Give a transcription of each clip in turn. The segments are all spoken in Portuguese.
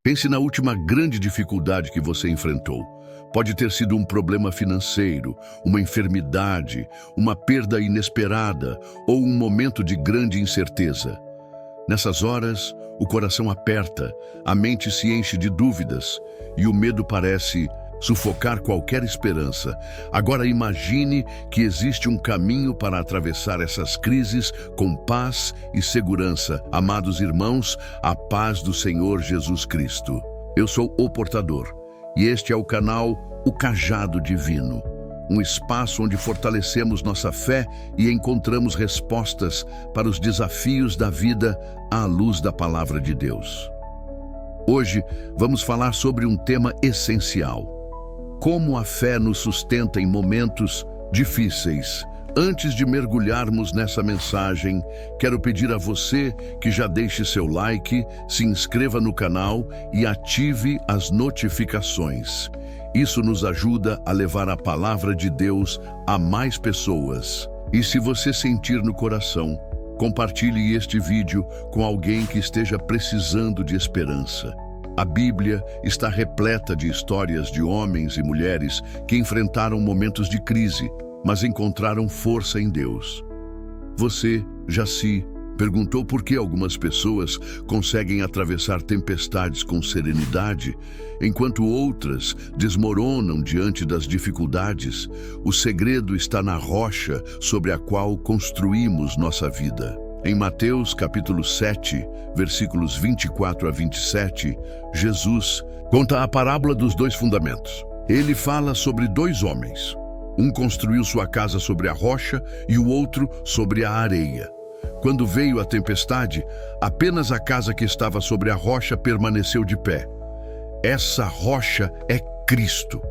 Pense na última grande dificuldade que você enfrentou. Pode ter sido um problema financeiro, uma enfermidade, uma perda inesperada ou um momento de grande incerteza. Nessas horas, o coração aperta, a mente se enche de dúvidas e o medo parece sufocar qualquer esperança. Agora imagine que existe um caminho para atravessar essas crises com paz e segurança. Amados irmãos, a paz do Senhor Jesus Cristo. Eu sou o Portador e este é o canal O Cajado Divino, um espaço onde fortalecemos nossa fé e encontramos respostas para os desafios da vida à luz da Palavra de Deus. Hoje vamos falar sobre um tema essencial: como a fé nos sustenta em momentos difíceis. Antes de mergulharmos nessa mensagem, quero pedir a você que já deixe seu like, se inscreva no canal e ative as notificações. Isso nos ajuda a levar a palavra de Deus a mais pessoas. E se você sentir no coração, compartilhe este vídeo com alguém que esteja precisando de esperança. A Bíblia está repleta de histórias de homens e mulheres que enfrentaram momentos de crise, mas encontraram força em Deus. Você já se perguntou por que algumas pessoas conseguem atravessar tempestades com serenidade, enquanto outras desmoronam diante das dificuldades? O segredo está na rocha sobre a qual construímos nossa vida. Em Mateus capítulo 7, versículos 24 a 27, Jesus conta a parábola dos dois fundamentos. Ele fala sobre dois homens. Um construiu sua casa sobre a rocha e o outro sobre a areia. Quando veio a tempestade, apenas a casa que estava sobre a rocha permaneceu de pé. Essa rocha é Cristo.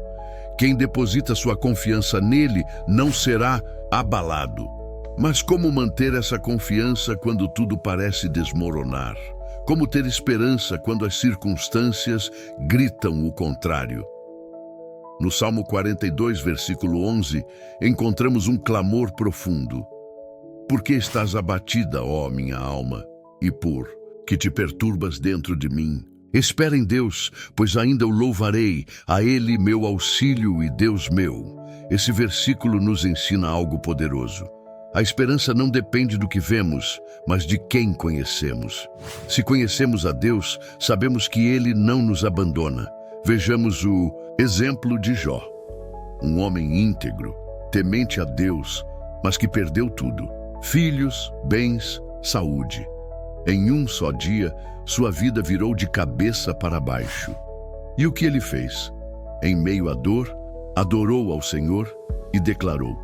Quem deposita sua confiança nele não será abalado. Mas como manter essa confiança quando tudo parece desmoronar? Como ter esperança quando as circunstâncias gritam o contrário? No Salmo 42, versículo 11, encontramos um clamor profundo. Por que estás abatida, ó minha alma? E por que te perturbas dentro de mim? Espera em Deus, pois ainda o louvarei, a Ele meu auxílio e Deus meu. Esse versículo nos ensina algo poderoso. A esperança não depende do que vemos, mas de quem conhecemos. Se conhecemos a Deus, sabemos que Ele não nos abandona. Vejamos o exemplo de Jó, um homem íntegro, temente a Deus, mas que perdeu tudo: filhos, bens, saúde. Em um só dia, sua vida virou de cabeça para baixo. E o que ele fez? Em meio à dor, adorou ao Senhor e declarou: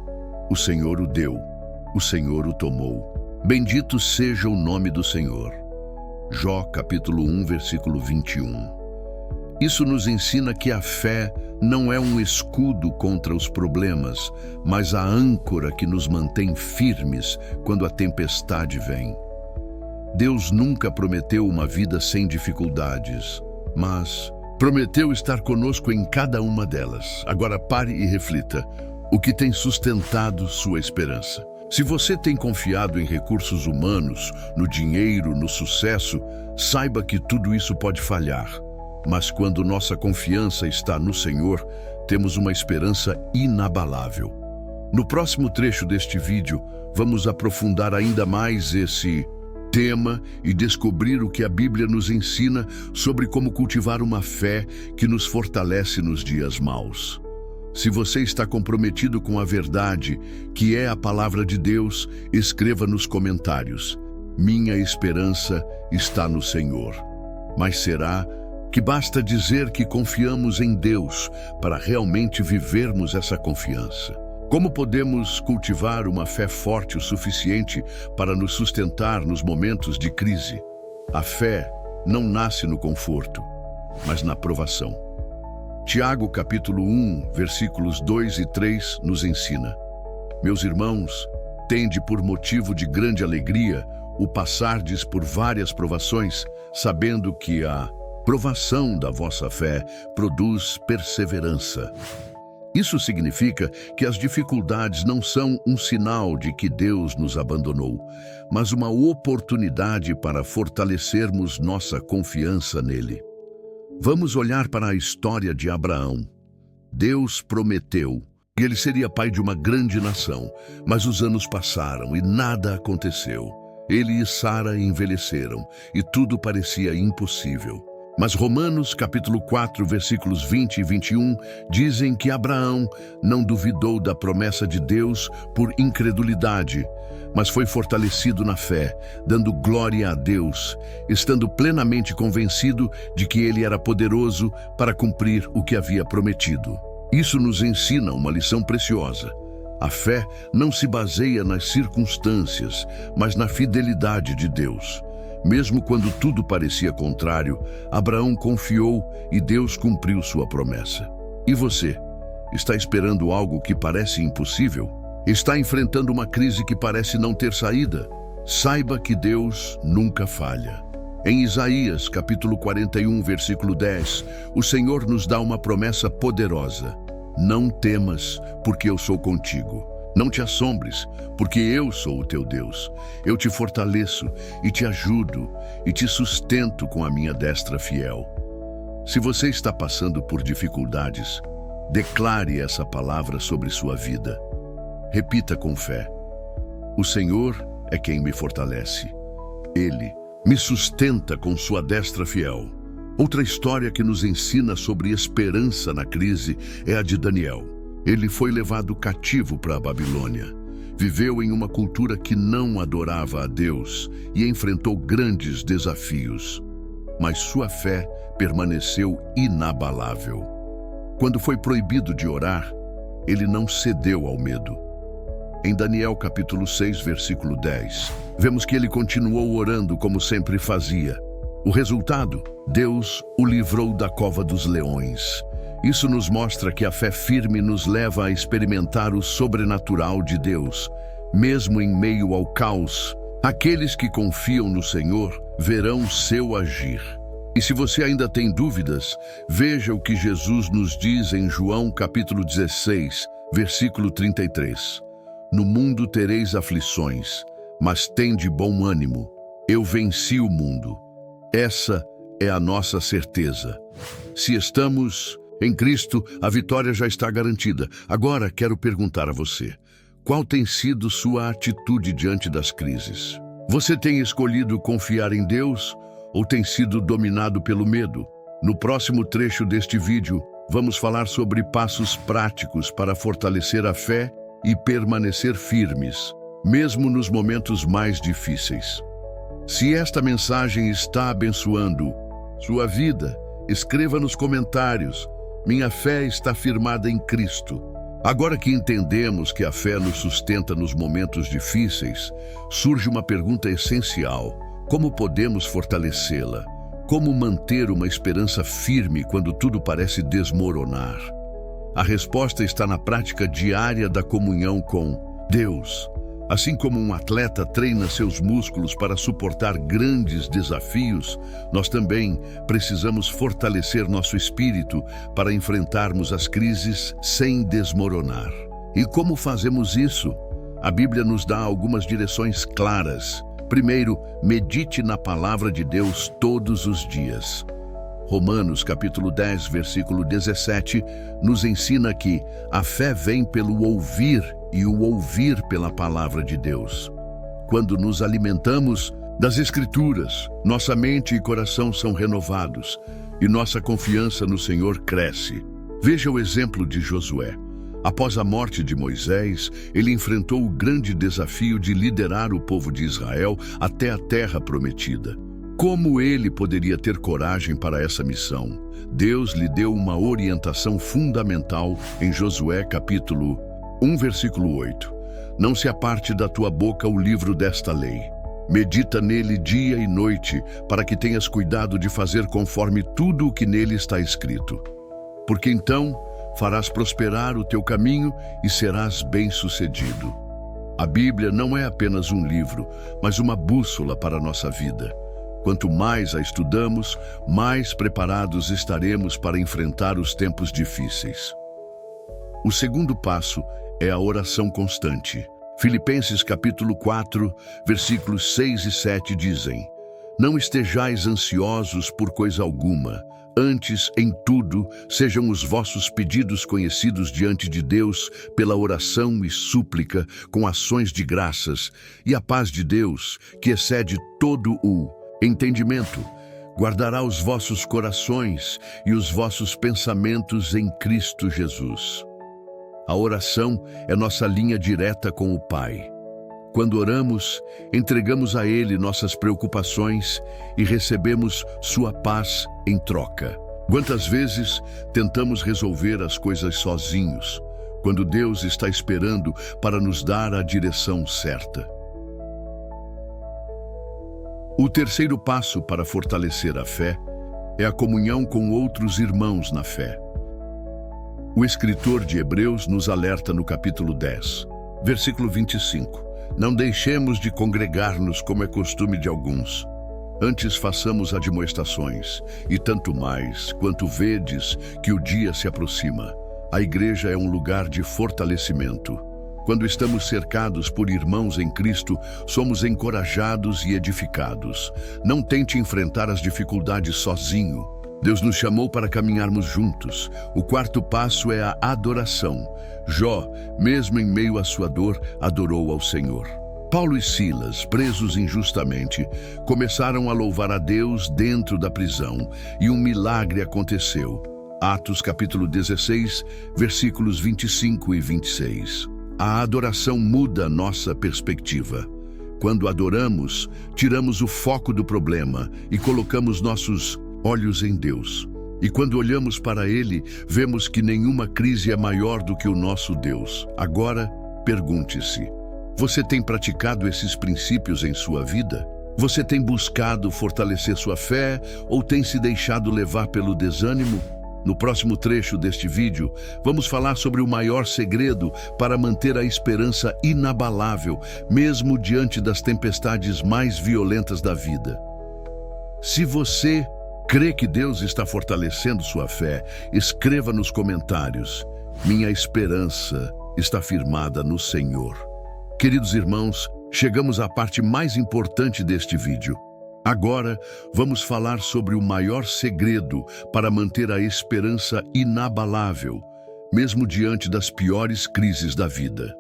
o Senhor o deu, o Senhor o tomou. Bendito seja o nome do Senhor. Jó capítulo 1, versículo 21. Isso nos ensina que a fé não é um escudo contra os problemas, mas a âncora que nos mantém firmes quando a tempestade vem. Deus nunca prometeu uma vida sem dificuldades, mas prometeu estar conosco em cada uma delas. Agora pare e reflita: o que tem sustentado sua esperança? Se você tem confiado em recursos humanos, no dinheiro, no sucesso, saiba que tudo isso pode falhar. Mas quando nossa confiança está no Senhor, temos uma esperança inabalável. No próximo trecho deste vídeo, vamos aprofundar ainda mais esse tema e descobrir o que a Bíblia nos ensina sobre como cultivar uma fé que nos fortalece nos dias maus. Se você está comprometido com a verdade, que é a palavra de Deus, escreva nos comentários: minha esperança está no Senhor. Mas será que basta dizer que confiamos em Deus para realmente vivermos essa confiança? Como podemos cultivar uma fé forte o suficiente para nos sustentar nos momentos de crise? A fé não nasce no conforto, mas na provação. Tiago capítulo 1, versículos 2 e 3 nos ensina: meus irmãos, tende por motivo de grande alegria o passardes por várias provações, sabendo que a provação da vossa fé produz perseverança. Isso significa que as dificuldades não são um sinal de que Deus nos abandonou, mas uma oportunidade para fortalecermos nossa confiança nele. Vamos olhar para a história de Abraão. Deus prometeu que ele seria pai de uma grande nação, mas os anos passaram e nada aconteceu. Ele e Sara envelheceram e tudo parecia impossível. Mas Romanos capítulo 4, versículos 20 e 21 dizem que Abraão não duvidou da promessa de Deus por incredulidade, mas foi fortalecido na fé, dando glória a Deus, estando plenamente convencido de que ele era poderoso para cumprir o que havia prometido. Isso nos ensina uma lição preciosa. A fé não se baseia nas circunstâncias, mas na fidelidade de Deus. Mesmo quando tudo parecia contrário, Abraão confiou e Deus cumpriu sua promessa. E você? Está esperando algo que parece impossível? Está enfrentando uma crise que parece não ter saída? Saiba que Deus nunca falha. Em Isaías, capítulo 41, versículo 10, o Senhor nos dá uma promessa poderosa. Não temas, porque eu sou contigo. Não te assombres, porque eu sou o teu Deus. Eu te fortaleço e te ajudo e te sustento com a minha destra fiel. Se você está passando por dificuldades, declare essa palavra sobre sua vida. Repita com fé: o Senhor é quem me fortalece. Ele me sustenta com sua destra fiel. Outra história que nos ensina sobre esperança na crise é a de Daniel. Ele foi levado cativo para a Babilônia. Viveu em uma cultura que não adorava a Deus e enfrentou grandes desafios. Mas sua fé permaneceu inabalável. Quando foi proibido de orar, ele não cedeu ao medo. Em Daniel capítulo 6, versículo 10, vemos que ele continuou orando como sempre fazia. O resultado? Deus o livrou da cova dos leões. Isso nos mostra que a fé firme nos leva a experimentar o sobrenatural de Deus. Mesmo em meio ao caos, aqueles que confiam no Senhor verão seu agir. E se você ainda tem dúvidas, veja o que Jesus nos diz em João capítulo 16, versículo 33. No mundo tereis aflições, mas tende bom ânimo. Eu venci o mundo. Essa é a nossa certeza. Se estamos em Cristo, a vitória já está garantida. Agora quero perguntar a você: qual tem sido sua atitude diante das crises? Você tem escolhido confiar em Deus ou tem sido dominado pelo medo? No próximo trecho deste vídeo, vamos falar sobre passos práticos para fortalecer a fé e permanecer firmes, mesmo nos momentos mais difíceis. Se esta mensagem está abençoando sua vida, escreva nos comentários: minha fé está firmada em Cristo. Agora que entendemos que a fé nos sustenta nos momentos difíceis, surge uma pergunta essencial: como podemos fortalecê-la? Como manter uma esperança firme quando tudo parece desmoronar? A resposta está na prática diária da comunhão com Deus. Assim como um atleta treina seus músculos para suportar grandes desafios, nós também precisamos fortalecer nosso espírito para enfrentarmos as crises sem desmoronar. E como fazemos isso? A Bíblia nos dá algumas direções claras. Primeiro, medite na palavra de Deus todos os dias. Romanos capítulo 10, versículo 17, nos ensina que a fé vem pelo ouvir e o ouvir pela palavra de Deus. Quando nos alimentamos das Escrituras, nossa mente e coração são renovados e nossa confiança no Senhor cresce. Veja o exemplo de Josué. Após a morte de Moisés, ele enfrentou o grande desafio de liderar o povo de Israel até a terra prometida. Como ele poderia ter coragem para essa missão? Deus lhe deu uma orientação fundamental em Josué capítulo 1, versículo 8. Não se aparte da tua boca o livro desta lei. Medita nele dia e noite, para que tenhas cuidado de fazer conforme tudo o que nele está escrito. Porque então farás prosperar o teu caminho e serás bem-sucedido. A Bíblia não é apenas um livro, mas uma bússola para a nossa vida. Quanto mais a estudamos, mais preparados estaremos para enfrentar os tempos difíceis. O segundo passo é a oração constante. Filipenses capítulo 4, versículos 6 e 7 dizem: Não estejais ansiosos por coisa alguma, Antes, em tudo, sejam os vossos pedidos conhecidos diante de Deus pela oração e súplica, com ações de graças, e a paz de Deus, que excede todo o entendimento, guardará os vossos corações e os vossos pensamentos em Cristo Jesus. A oração é nossa linha direta com o Pai. Quando oramos, entregamos a Ele nossas preocupações e recebemos sua paz em troca. Quantas vezes tentamos resolver as coisas sozinhos, quando Deus está esperando para nos dar a direção certa? O terceiro passo para fortalecer a fé é a comunhão com outros irmãos na fé. O escritor de Hebreus nos alerta no capítulo 10, versículo 25. Não deixemos de congregar-nos como é costume de alguns. Antes façamos admoestações, e tanto mais, quanto vedes que o dia se aproxima. A igreja é um lugar de fortalecimento. Quando estamos cercados por irmãos em Cristo, somos encorajados e edificados. Não tente enfrentar as dificuldades sozinho. Deus nos chamou para caminharmos juntos. O quarto passo é a adoração. Jó, mesmo em meio à sua dor, adorou ao Senhor. Paulo e Silas, presos injustamente, começaram a louvar a Deus dentro da prisão, e um milagre aconteceu. Atos capítulo 16, versículos 25 e 26. A adoração muda nossa perspectiva. Quando adoramos, tiramos o foco do problema e colocamos nossos olhos em Deus. E quando olhamos para Ele, vemos que nenhuma crise é maior do que o nosso Deus. Agora, pergunte-se: você tem praticado esses princípios em sua vida? Você tem buscado fortalecer sua fé ou tem se deixado levar pelo desânimo? No próximo trecho deste vídeo, vamos falar sobre o maior segredo para manter a esperança inabalável, mesmo diante das tempestades mais violentas da vida. Se você crê que Deus está fortalecendo sua fé, escreva nos comentários: minha esperança está firmada no Senhor. Queridos irmãos, chegamos à parte mais importante deste vídeo. Agora, vamos falar sobre o maior segredo para manter a esperança inabalável, mesmo diante das piores crises da vida.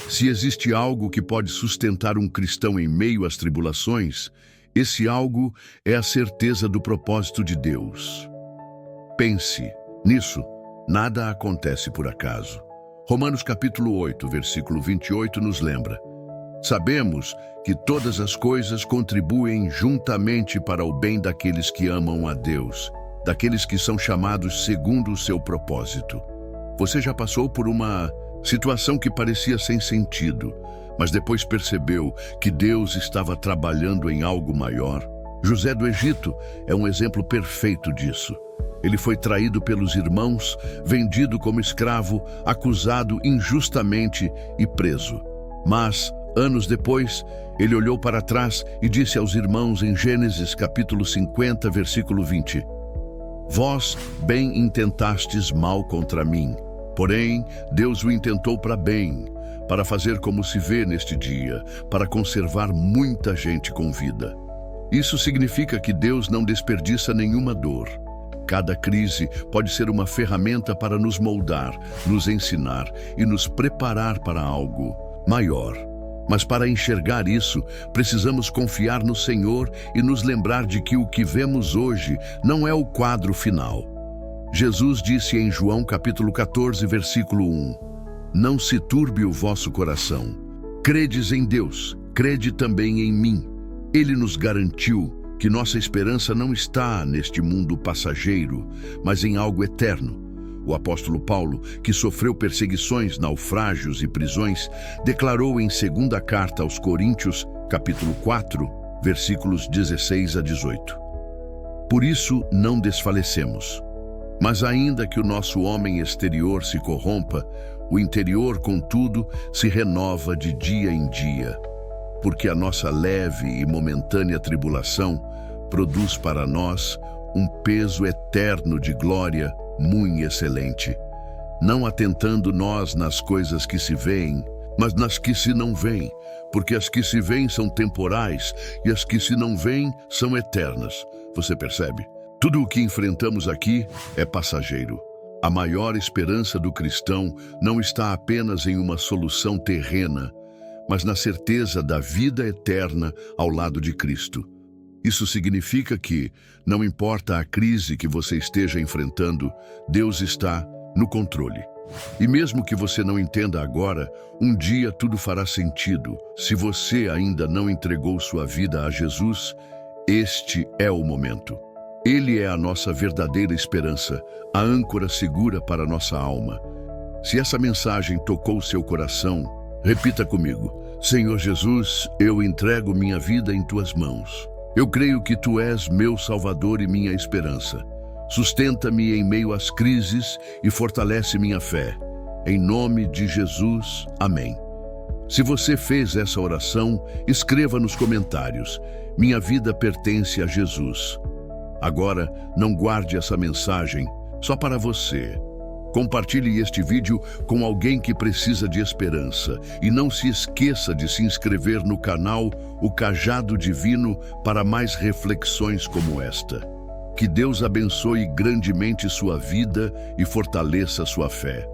Se existe algo que pode sustentar um cristão em meio às tribulações, esse algo é a certeza do propósito de Deus. Pense nisso, nada acontece por acaso. Romanos capítulo 8, versículo 28 nos lembra: sabemos que todas as coisas contribuem juntamente para o bem daqueles que amam a Deus, daqueles que são chamados segundo o seu propósito. Você já passou por uma situação que parecia sem sentido, mas depois percebeu que Deus estava trabalhando em algo maior? José do Egito é um exemplo perfeito disso. Ele foi traído pelos irmãos, vendido como escravo, acusado injustamente e preso. Mas, anos depois, ele olhou para trás e disse aos irmãos em Gênesis capítulo 50, versículo 20: vós bem intentastes mal contra mim, porém Deus o intentou para bem, para fazer como se vê neste dia, para conservar muita gente com vida. Isso significa que Deus não desperdiça nenhuma dor. Cada crise pode ser uma ferramenta para nos moldar, nos ensinar e nos preparar para algo maior. Mas para enxergar isso, precisamos confiar no Senhor e nos lembrar de que o que vemos hoje não é o quadro final. Jesus disse em João capítulo 14, versículo 1: não se turbe o vosso coração. Credes em Deus, crede também em mim. Ele nos garantiu que nossa esperança não está neste mundo passageiro, mas em algo eterno. O apóstolo Paulo, que sofreu perseguições, naufrágios e prisões, declarou em segunda carta aos Coríntios, capítulo 4, versículos 16 a 18. Por isso não desfalecemos. Mas ainda que o nosso homem exterior se corrompa, o interior, contudo, se renova de dia em dia, porque a nossa leve e momentânea tribulação produz para nós um peso eterno de glória muito excelente, não atentando nós nas coisas que se veem, mas nas que se não veem, porque as que se veem são temporais e as que se não veem são eternas. Você percebe? Tudo o que enfrentamos aqui é passageiro. A maior esperança do cristão não está apenas em uma solução terrena, mas na certeza da vida eterna ao lado de Cristo. Isso significa que, não importa a crise que você esteja enfrentando, Deus está no controle. E mesmo que você não entenda agora, um dia tudo fará sentido. Se você ainda não entregou sua vida a Jesus, este é o momento. Ele é a nossa verdadeira esperança, a âncora segura para a nossa alma. Se essa mensagem tocou seu coração, repita comigo: Senhor Jesus, eu entrego minha vida em tuas mãos. Eu creio que tu és meu Salvador e minha esperança. Sustenta-me em meio às crises e fortalece minha fé. Em nome de Jesus, amém. Se você fez essa oração, escreva nos comentários: minha vida pertence a Jesus. Agora, não guarde essa mensagem só para você. Compartilhe este vídeo com alguém que precisa de esperança e não se esqueça de se inscrever no canal O Cajado Divino para mais reflexões como esta. Que Deus abençoe grandemente sua vida e fortaleça sua fé.